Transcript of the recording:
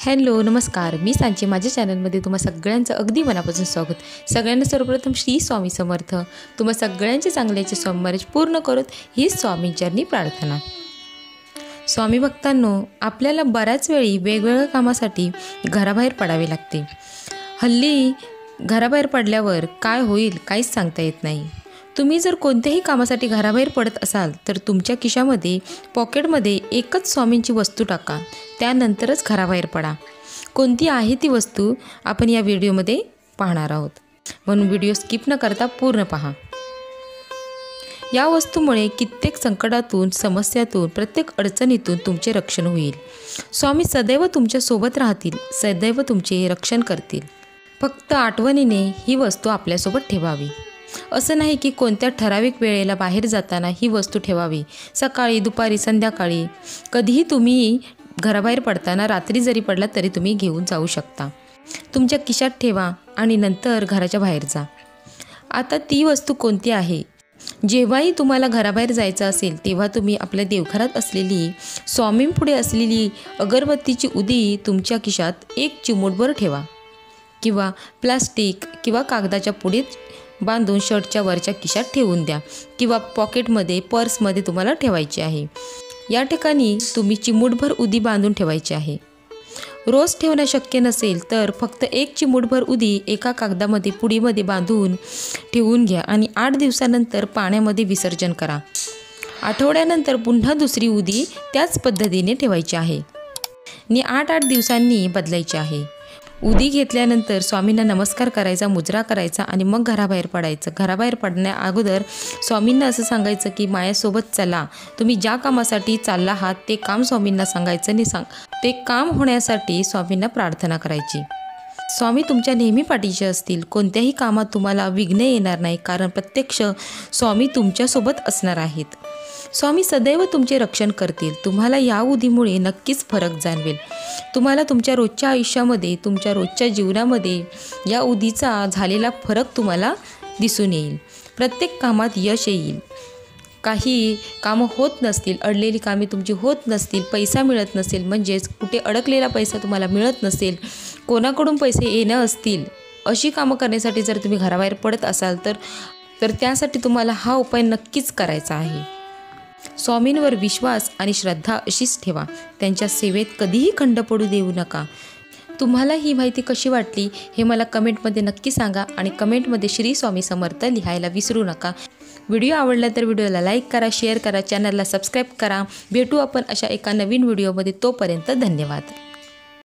Hello नमस्कार, मी सांची माझ्या चॅनलमध्ये तुम्हा सगळ्यांचं अगदी मनापासून स्वागत। सगळ्यांना सर्वप्रथम श्री स्वामी समर्थ। तुम्हा सगळ्यांचे चांगल्याचे स्वामीमार्ग पूर्ण करत ही स्वामींचरणी प्रार्थना। स्वामी भक्तांनो, आपल्याला बऱ्याच वेळी वेगवेगळ्या कामासाठी घराबाहेर पडावे लागते। हल्ली घराबाहेर पडल्यावर काय होईल काहीच सांगता येत नाही। तुम्ही जर कोणत्याही कामासाठी घराबाहेर पडत असाल तर तुमच्या खिशामध्ये पॉकेटमध्ये एकच स्वामींची वस्तू टाका, त्यानंतरच घराबाहेर पडा। कोणती आहे ती वस्तू आपण या व्हिडिओमध्ये पाहणार आहोत, म्हणून व्हिडिओ स्किप न करता पूर्ण पहा। या वस्तूमुळे कित्येक संकटातून, समस्यातून, प्रत्येक अडचणीतून तुमचे रक्षण होईल। स्वामी सदैव तुमच्या सोबत राहतील, सदैव तुमचे रक्षण करतील। फक्त आठवणीने ही वस्तू आपल्यासोबत ठेवावी। असं नाही की कोणत्या ठराविक वेळेला बाहेर जाताना ही वस्तू ठेवावी। सकाळी, दुपारी, संध्याकाळी कधीही तुम्ही घराबाहेर पडताना रात्री जरी पडला तरी तुम्ही घेऊन जाऊ शकता। तुमच्या खिशात ठेवा आणि नंतर घराच्या बाहेर जा। आता ती वस्तू कोणती आहे? जेव्हाही तुम्हाला घराबाहेर जायचं असेल तेव्हा तुम्ही आपल्या देवघरात असलेली, स्वामींपुढे असलेली अगरबत्तीची उदी तुमच्या खिशात एक चिमूटभर ठेवा, किंवा प्लास्टिक किंवा कागदाच्या पुडीत बांधून शर्टच्या वरच्या खिशात ठेवून द्या, किंवा पॉकेटमध्ये, पर्समध्ये तुम्हाला ठेवायची आहे। या ठिकाणी तुम्ही चिमूटभर उदी बांधून ठेवायची आहे। रोज ठेवणं शक्य नसेल तर फक्त एक चिमूटभर उदी एका कागदामध्ये, पुडीमध्ये बांधून ठेवून घ्या आणि 8 दिवसानंतर पाण्यामध्ये विसर्जन करा। आठवड्यानंतर पुन्हा दुसरी उदी त्याच पद्धतीने ठेवायची आहे आणि 8-8 दिवसांनी बदलायची आहे। उदी घेतल्यानंतर स्वामींना नमस्कार करायचा, मुजरा करायचा आणि मग घराबाहेर पडायचं। घराबाहेर पडण्या अगोदर स्वामींना असं सांगायचं की माझ्यासोबत चला। तुम्ही ज्या कामासाठी चालला आहात ते काम स्वामींना सांगायचं आणि ते काम होण्यासाठी स्वामींना प्रार्थना करायची। स्वामी तुमच्या नेहमी पाठीशी असतील। कोणत्याही कामात तुम्हाला विघ्न येणार नाही, कारण प्रत्यक्ष स्वामी तुमच्यासोबत असणार आहेत। स्वामी सदैव तुमचे रक्षण करतील। तुम्हाला या उदीमुळे नक्कीच फरक जाणवेल। तुम्हाला तुमच्या रोजच्या आयुष्यामध्ये, तुमच्या रोजच्या जीवनामध्ये या उदीचा झालेला फरक तुम्हाला दिसून येईल। प्रत्येक कामात यश येईल। काही कामं होत नसतील, अडलेली कामे तुमची होत नसतील, पैसा मिळत नसेल, म्हणजेच कुठे अडकलेला पैसा तुम्हाला मिळत नसेल, कोणाकडून पैसे येणं असतील, अशी कामं करण्यासाठी जर तुम्ही घराबाहेर पडत असाल तर त्यासाठी तुम्हाला हा उपाय नक्कीच करायचा आहे। स्वामींवर विश्वास आणि श्रद्धा अशीच ठेवा। त्यांच्या सेवेत कधीही खंड पडू देऊ नका। तुम्हाला ही माहिती कशी वाटली हे मला कमेंटमध्ये नक्की सांगा आणि कमेंटमध्ये श्री स्वामी समर्थ लिहायला विसरू नका। व्हिडिओ आवडला तर व्हिडिओला लाईक करा, शेअर करा, चॅनलला सबस्क्राईब करा। भेटू आपण अशा एका नवीन व्हिडिओमध्ये। तोपर्यंत धन्यवाद।